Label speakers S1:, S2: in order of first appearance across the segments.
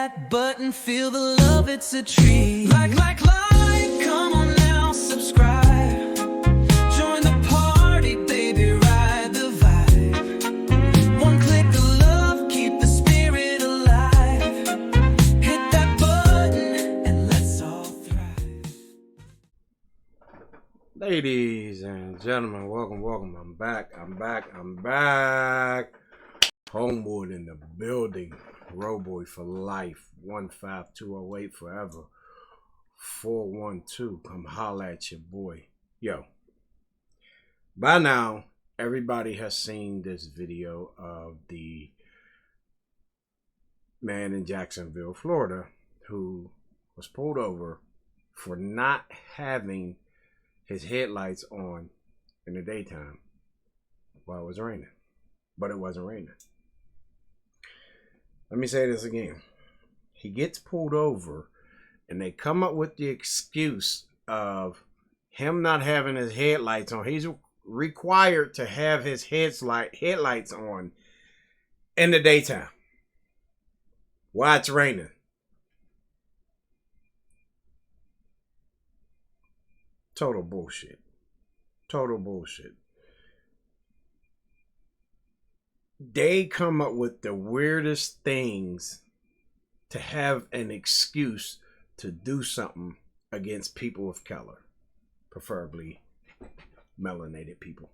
S1: that button, feel the love, it's a treat. Like, come on now, subscribe. Join the party, baby, ride the vibe. One click of love, keep the spirit alive. Hit that button and let's all thrive.
S2: Ladies and gentlemen, welcome. I'm back. Homeboy in the building. Roboy for life. 15208 forever. 412. Come holla at your boy. Yo. By now, everybody has seen this video of the man in Jacksonville, Florida, who was pulled over for not having his headlights on in the daytime while it was raining. But it wasn't raining. Let me say this again. He gets pulled over and they come up with the excuse of him not having his headlights on. He's required to have his headlights on in the daytime while it's raining. Total bullshit. They come up with the weirdest things to have an excuse to do something against people of color, preferably melanated people.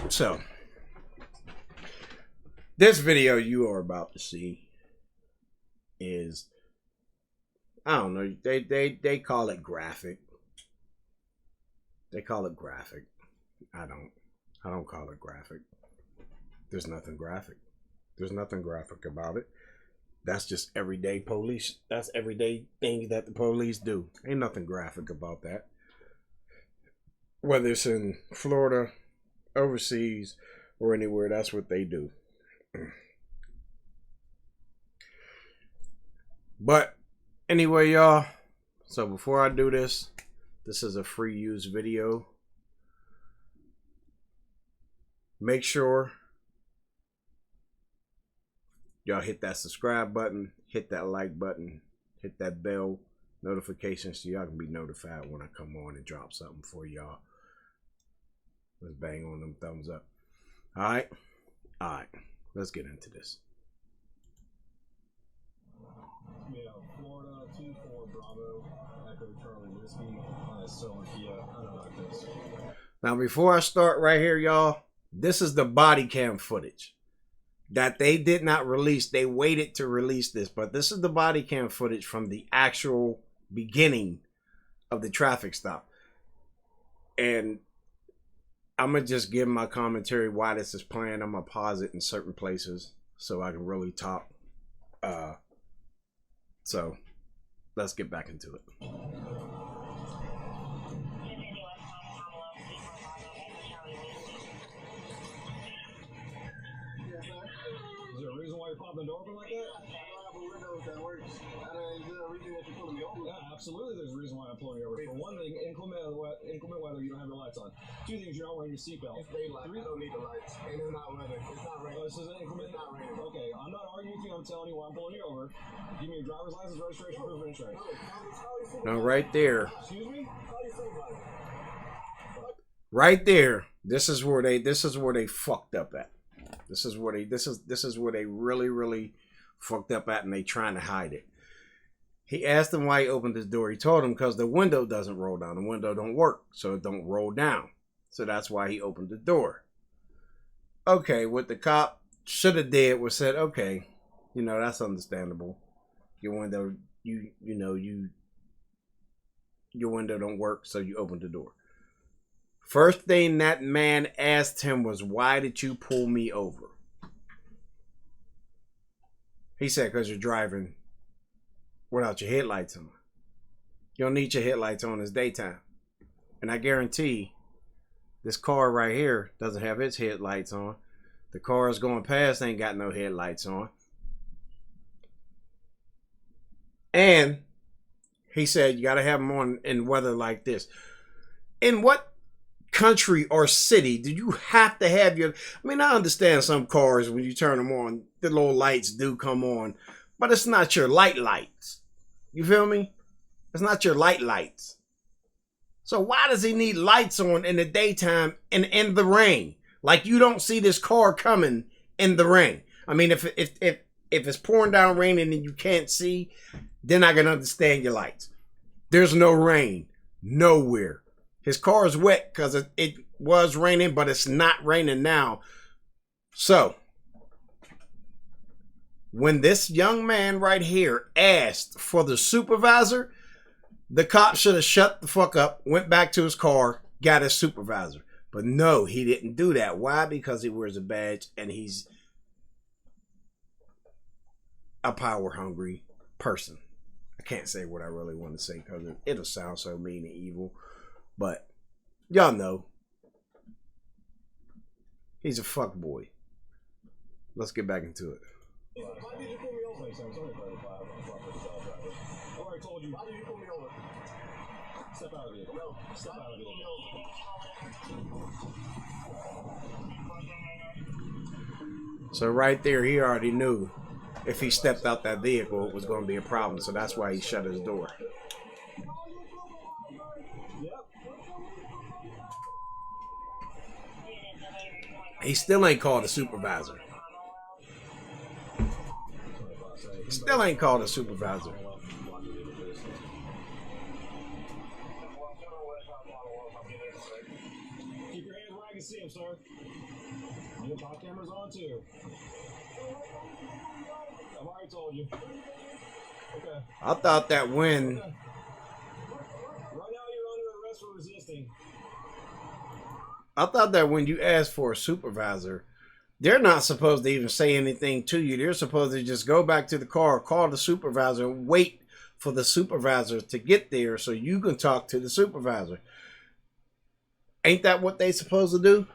S2: So, this video you are about to see is, I don't know, they call it graphic. They call it graphic. I don't call it graphic. There's nothing graphic. There's nothing graphic about it. That's just everyday police. That's everyday things that the police do. Ain't nothing graphic about that. Whether it's in Florida, overseas, or anywhere, that's what they do. But anyway, y'all. So before I do this, this is a free use video. Make sure y'all hit that subscribe button, hit that like button, hit that bell notification so y'all can be notified when I come on and drop something for y'all. Let's bang on them thumbs up. Alright? Alright. Let's get into this.
S3: Yeah, Florida 24 Bravo, Echo Charlie Whiskey on a silver Kia. I don't like this.
S2: Now before I start right here, y'all, this is the body cam footage that they did not release. They waited to release this, but this is the body cam footage from the actual beginning of the traffic stop. And I'm going to just give my commentary why this is playing. I'm going to pause it in certain places so I can really talk. So let's get back into it.
S3: Is there a reason why you're popping the door open like that?
S4: I don't have a window that works. Is there a reason that you're pulling me over?
S3: Yeah, absolutely. There's a reason why I'm pulling you over. For one thing, inclement weather, you don't have your lights on. Two things, you're not wearing your seatbelt.
S4: It's daylight. I don't need the lights. And it's not weather. It's not raining.
S3: Oh, this is inclement.
S4: It's not raining.
S3: Okay, I'm not arguing with you. I'm telling you why I'm pulling you over. Give me your driver's license, registration, proof of insurance.
S2: Now right there.
S3: Excuse me?
S2: Right there. This is where they fucked up at. This is where they really fucked up at, and they trying to hide it. He asked him why he opened his door. He told him because the window doesn't roll down. The window don't work, so it don't roll down. So that's why he opened the door. Okay, what the cop should have did was said, okay, you know, that's understandable. Your window, your window don't work, so you opened the door. First thing that man asked him was, why did you pull me over? He said, because you're driving without your headlights on. You don't need your headlights on. It's daytime. And I guarantee this car right here doesn't have its headlights on. The cars going past ain't got no headlights on. And he said, you got to have them on in weather like this. In what country or city do you have to have your... I mean, I understand some cars, when you turn them on, the little lights do come on. But it's not your lights. You feel me? It's not your lights. So why does he need lights on in the daytime and in the rain? Like you don't see this car coming in the rain. I mean, if it's pouring down raining and you can't see, then I can understand your lights. There's no rain nowhere. His car is wet because it was raining, but it's not raining now. So when this young man right here asked for the supervisor, the cop should have shut the fuck up, went back to his car, got his supervisor. But no, he didn't do that. Why? Because he wears a badge and he's a power-hungry person. I can't say what I really want to say because it'll sound so mean and evil. But y'all know. He's a fuck boy. Let's get back into it.
S3: Why did you pull me over? I already told you. Why did you pull me over? Step out of it. No, step out of it.
S2: So right there, he already knew if he stepped out that vehicle, it was going to be a problem. So that's why he shut his door. He still ain't called a supervisor. Still ain't called a supervisor.
S3: Keep your hands where I can see them, sir. Your top camera's on too. I've already told you. Okay.
S2: I thought that when...
S3: Right now you're under arrest for resisting.
S2: I thought that when you ask for a supervisor, they're not supposed to even say anything to you. They're supposed to just go back to the car, call the supervisor, and wait for the supervisor to get there so you can talk to the supervisor. Ain't that what they supposed to do?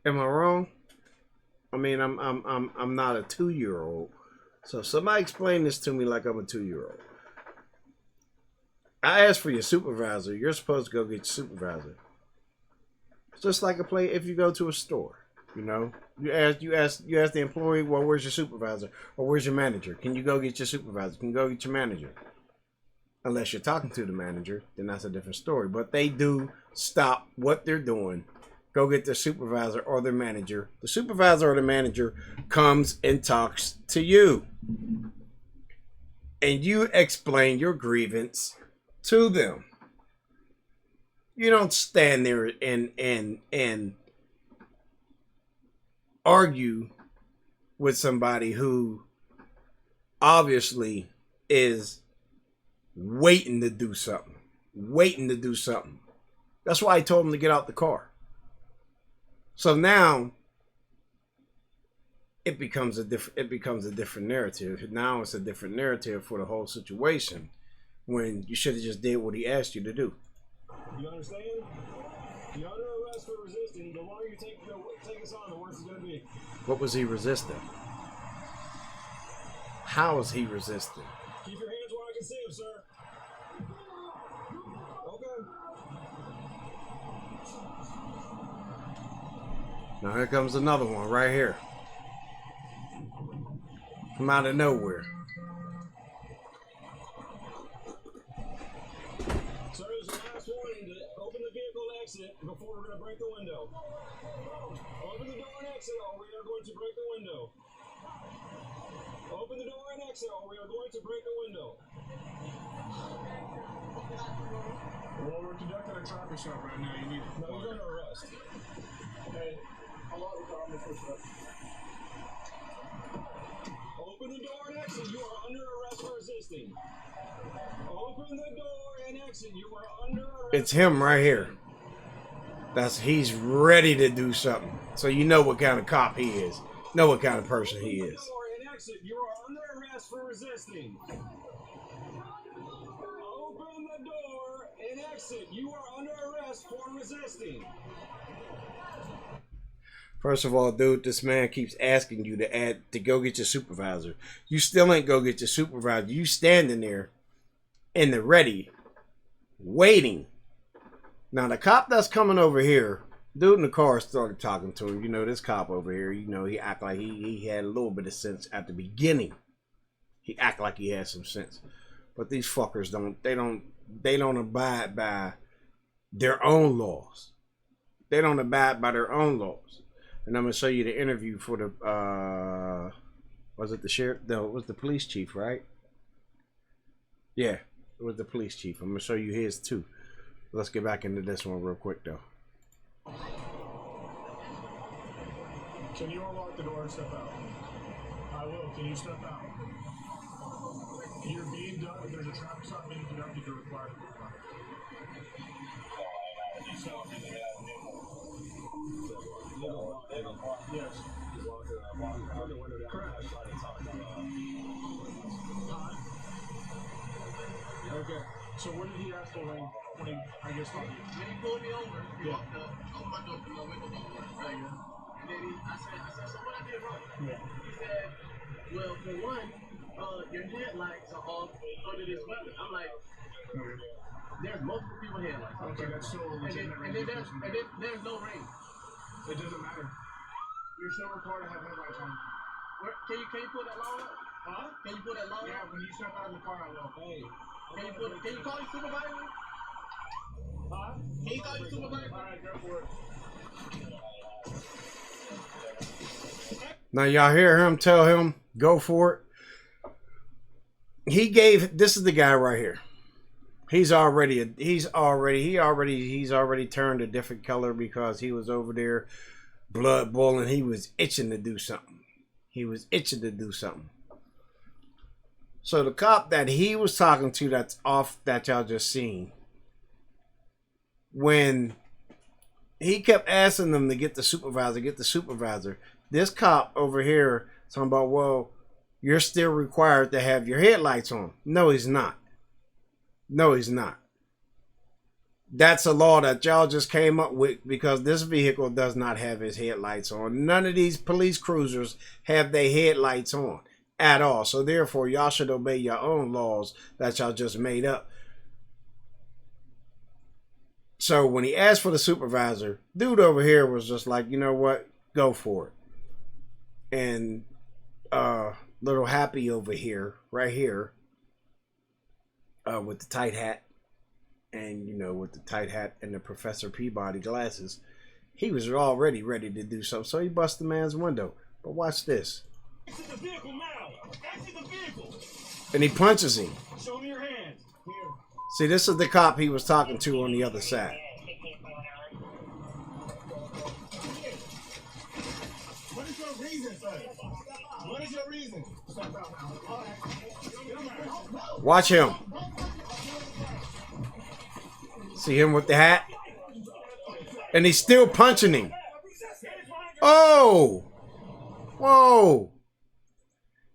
S2: Am I wrong? I mean, I'm not a 2-year-old. So somebody explain this to me like I'm a 2-year-old. I asked for your supervisor. You're supposed to go get your supervisor. It's just like if you go to a store, you know, you ask the employee, well, where's your supervisor or where's your manager? Can you go get your supervisor? Can you go get your manager? Unless you're talking to the manager, then that's a different story. But they do stop what they're doing, go get their supervisor or their manager. The supervisor or the manager comes and talks to you, and you explain your grievance to them. You don't stand there and argue with somebody who obviously is waiting to do something. That's why I told him to get out the car. So now it becomes a different narrative. Now it's a different narrative for the whole situation, when you should have just did what he asked you to do.
S3: You understand? You're under arrest for resisting. The longer you take us on, the worse it's going to be.
S2: What was he resisting? How is he resisting?
S3: Keep your hands where I can see them, sir. Okay.
S2: Now here comes another one right here. From out of nowhere.
S3: Sir, there's a last warning to open the vehicle and exit before we're going to break the window. Open the door and exit or we are going to break the window. Open the door and exit or we are going to break the window. Well, we're conducting a traffic stop right now. You need to... No, you're under arrest. Okay.
S4: I'm out of the car. I'm going to push it up.
S3: Open the door and exit. You are under arrest for resisting. Open the door and exit. You are under arrest.
S2: It's him right here. He's ready to do something. So you know what kind of cop he is. Know what kind of person he is.
S3: Open the door and exit. You are under arrest for resisting. Open the door and exit. You are under arrest for resisting.
S2: First of all, dude, this man keeps asking you to go get your supervisor. You still ain't go get your supervisor. You standing there in the ready, waiting. Now, the cop that's coming over here Dude in the car started talking to him. You know, this cop over here, you know, he act like he had a little bit of sense at the beginning. He act like he had some sense. But these fuckers they don't abide by their own laws. They don't abide by their own laws. And I'm gonna show you the interview for the was it the sheriff? No, it was the police chief, right? Yeah, it was the police chief. I'm gonna show you his too. Let's get back into this one real quick though.
S3: Can you unlock the door and step out? I will. Can you step out? You're being done. If there's a traffic stop being conducted, you're required to comply. Yes. Correct. Okay. So what did he ask for when he, I guess, thought you?
S4: Then he pulled me over. He
S3: Yeah.
S4: walked up, opened my door, threw my window down. Right. And then I said, so what I did wrong?
S3: Yeah.
S4: He said, well, for one, your headlights are off under this weather. I'm like, there's multiple people headlights.
S3: Okay, that's still a legitimate
S4: and then there's no rain.
S3: It doesn't matter. You're still required to have headlights on.
S4: Can you pull that law up?
S3: Huh?
S4: Can you pull that law
S3: Yeah,
S4: up?
S3: when you step out of the car, I will. Hey.
S4: Can you call your supervisor?
S3: Huh?
S4: Can you call your supervisor?
S3: All right, go for it.
S2: Now y'all hear him tell him, go for it. This is the guy right here. He's already turned a different color because he was over there blood boiling. He was itching to do something. So the cop that he was talking to that's off that y'all just seen, when he kept asking them to get the supervisor, this cop over here talking about, well, you're still required to have your headlights on. No, he's not. That's a law that y'all just came up with because this vehicle does not have his headlights on. None of these police cruisers have their headlights on at all. So therefore, y'all should obey your own laws that y'all just made up. So when he asked for the supervisor, dude over here was just like, you know what? Go for it. And little Happy over here, right here, with the tight hat. And, you know, with the tight hat and the Professor Peabody glasses, he was already ready to do something. So he busted the man's window. But watch this.
S3: Exit the vehicle now! Exit the vehicle!
S2: And he punches him.
S3: Show me your hands. Here.
S2: See, this is the cop he was talking to on the other side.
S4: What is your reason, sir? What is your reason? Step out now. All right.
S2: Watch him. See him with the hat? And he's still punching him. Oh! Whoa!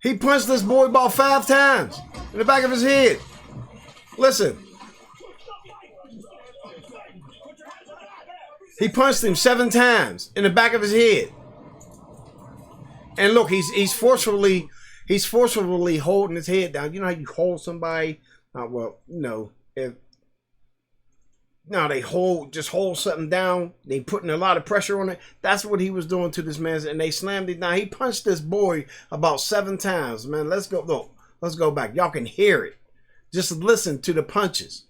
S2: He punched this boy about 5 times in the back of his head. Listen. He punched him 7 times in the back of his head. And look, he's forcefully holding his head down. You know how you hold somebody? They hold something down. They putting a lot of pressure on it. That's what he was doing to this man, and they slammed it down. He punched this boy about 7 times. Man, let's go. Look, let's go back. Y'all can hear it. Just listen to the punches.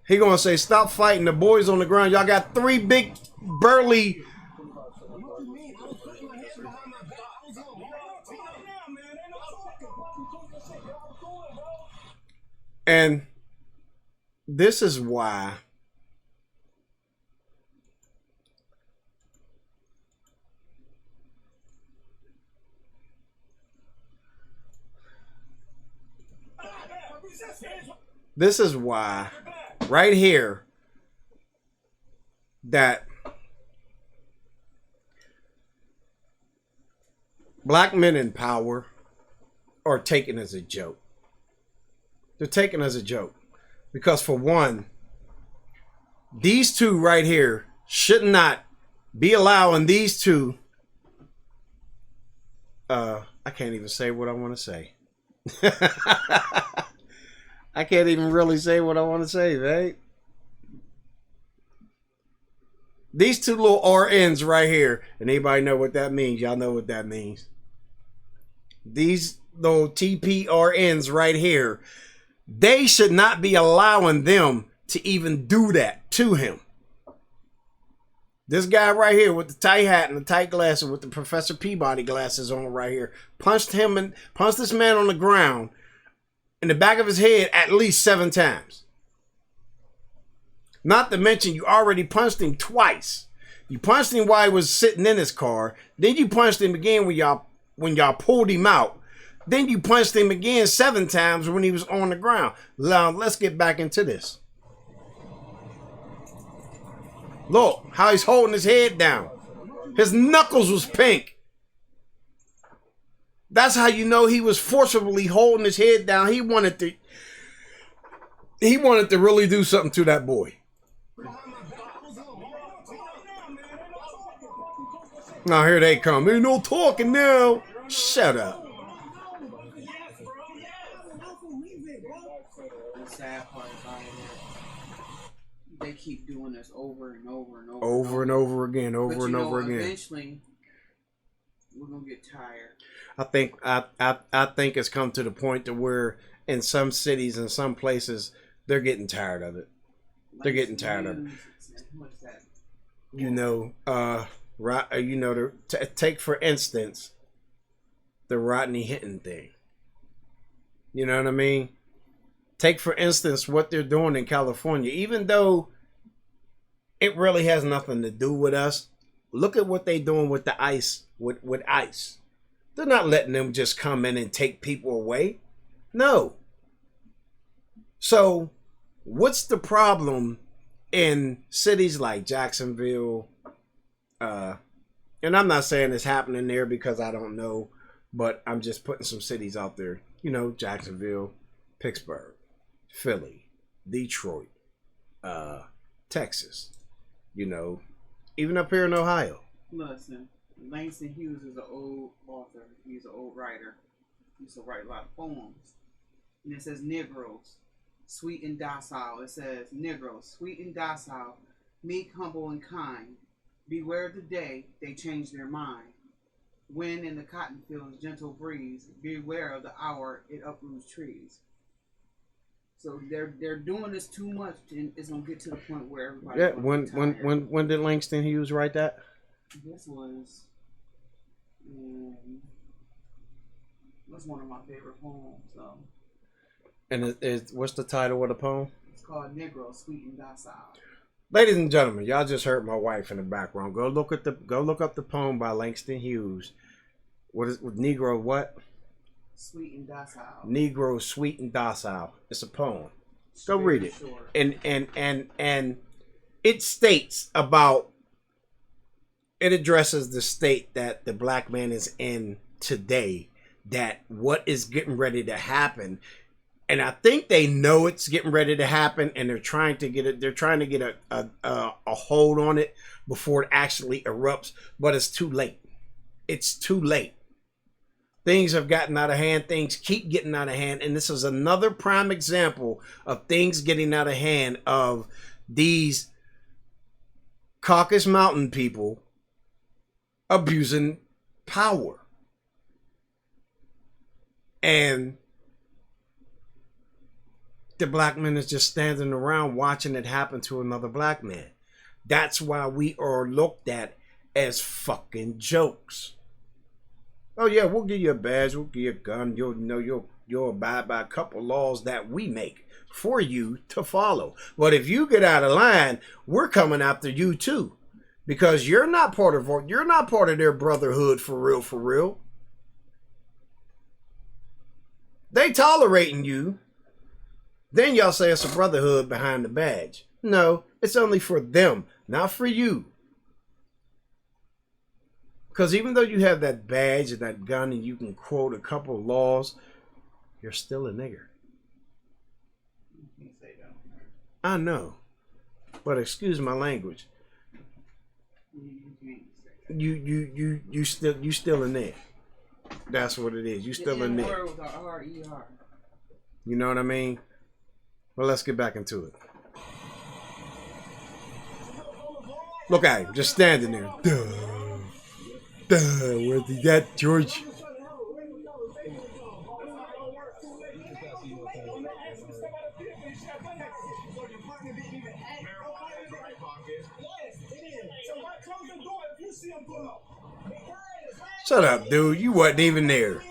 S2: He gonna say, stop fighting. The boys on the ground. Y'all got 3 big, burly. And this is why right here that black men in power are taken as a joke. They're taken as a joke. Because for one, these two right here should not be allowing these two. I I can't even say what I want to say. I can't even really say what I want to say, right? These two little RNs right here, and anybody know what that means? Y'all know what that means. These little TPRNs right here, they should not be allowing them to even do that to him. This guy right here with the tight hat and the tight glasses with the Professor Peabody glasses on right here punched this man on the ground in the back of his head at least 7 times. Not to mention you already punched him twice. You punched him while he was sitting in his car. Then you punched him again when y'all pulled him out. Then you punched him again 7 times when he was on the ground. Now let's get back into this. Look how he's holding his head down. His knuckles was pink. That's how you know he was forcibly holding his head down. He wanted to really do something to that boy. Now here they come. Ain't no talking now. Shut up.
S5: The sad part about it is they keep doing this over and over and over.
S2: Over and over again. Over and over again.
S5: Eventually, we're gonna get tired.
S2: I think it's come to the point to where in some cities and some places they're getting tired of it. They're getting tired of it.
S5: What's that?
S2: Take for instance the Rodney Hinton thing. You know what I mean? Take for instance what they're doing in California. Even though it really has nothing to do with us, look at what they're doing with the ICE. With ICE, they're not letting them just come in and take people away. No. So, what's the problem in cities like Jacksonville? And I'm not saying it's happening there because I don't know, but I'm just putting some cities out there. You know, Jacksonville, Pittsburgh, Philly, Detroit, Texas. You know, even up here in Ohio.
S5: Listen, Langston Hughes is an old author. He's an old writer. He used to write a lot of poems. And it says Negroes, sweet and docile. It says Negroes, sweet and docile, meek, humble, and kind. Beware of the day they change their mind. Wind in the cotton fields, gentle breeze. Beware of the hour it uproots trees. So they're doing this too much, and it's gonna get to the point where everybody.
S2: Yeah. When did Langston Hughes write that?
S5: This was. That's one of my favorite poems.
S2: And what's the title of the poem?
S5: It's called Negro, Sweet and Docile.
S2: Ladies and gentlemen, y'all just heard my wife in the background. Go look up the poem by Langston Hughes. What is Negro? What?
S5: Sweet and docile.
S2: Negro, sweet and docile. It's a poem. Go read it.
S5: Short.
S2: And it states about. It addresses the state that the black man is in today. That what is getting ready to happen. And I think they know it's getting ready to happen, and they're trying to get it. They're trying to get a hold on it before it actually erupts. But it's too late. It's too late. Things have gotten out of hand. Things keep getting out of hand, and this is another prime example of things getting out of hand. Of these Caucasus Mountain people abusing power, and the black man is just standing around watching it happen to another black man. That's why we are looked at as fucking jokes. Oh yeah, we'll give you a badge, we'll give you a gun. You'll abide by a couple laws that we make for you to follow. But if you get out of line, we're coming after you too, because you're not part of their brotherhood for real, for real. They tolerating you. Then y'all say it's a brotherhood behind the badge. No, it's only for them, not for you. Because even though you have that badge and that gun and you can quote a couple of laws, you're still a nigger. I know. But excuse my language. You still a nigger. That's what it is. You still
S5: The
S2: admit.
S5: N-word with a R-E-R.
S2: You know what I mean? Well, let's get back into it. Look at him, just standing there. Duh. Where's he at, George? Shut up, dude. You wasn't even there.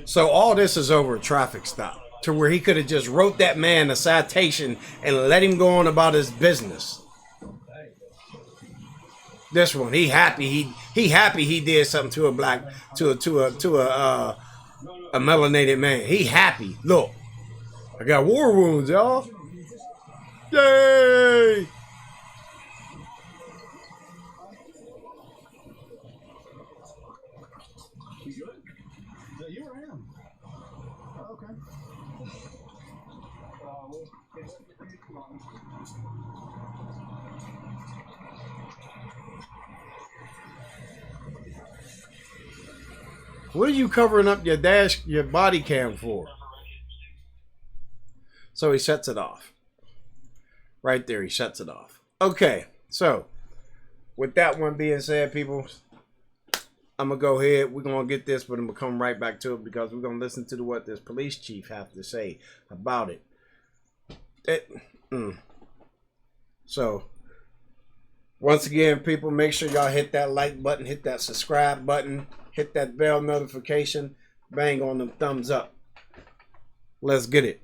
S2: So all this is over a traffic stop, to where he could have just wrote that man a citation and let him go on about his business. This one, he happy he did something to a black to a melanated man. He happy. Look, I got war wounds, y'all. Yay! What are you covering up your body cam for? So he shuts it off. Right there, he shuts it off. Okay, so with that one being said, people, I'm going to go ahead. We're going to get this, but I'm going to come right back to it because we're going to listen to what this police chief has to say about it. So, once again, people, make sure y'all hit that like button, hit that subscribe button, hit that bell notification, bang on them thumbs up. Let's get it.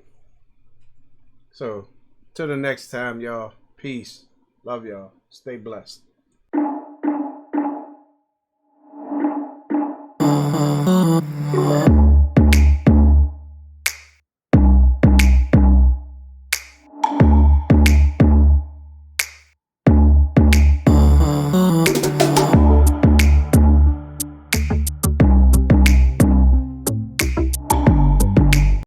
S2: So, till the next time, y'all. Peace. Love y'all. Stay blessed.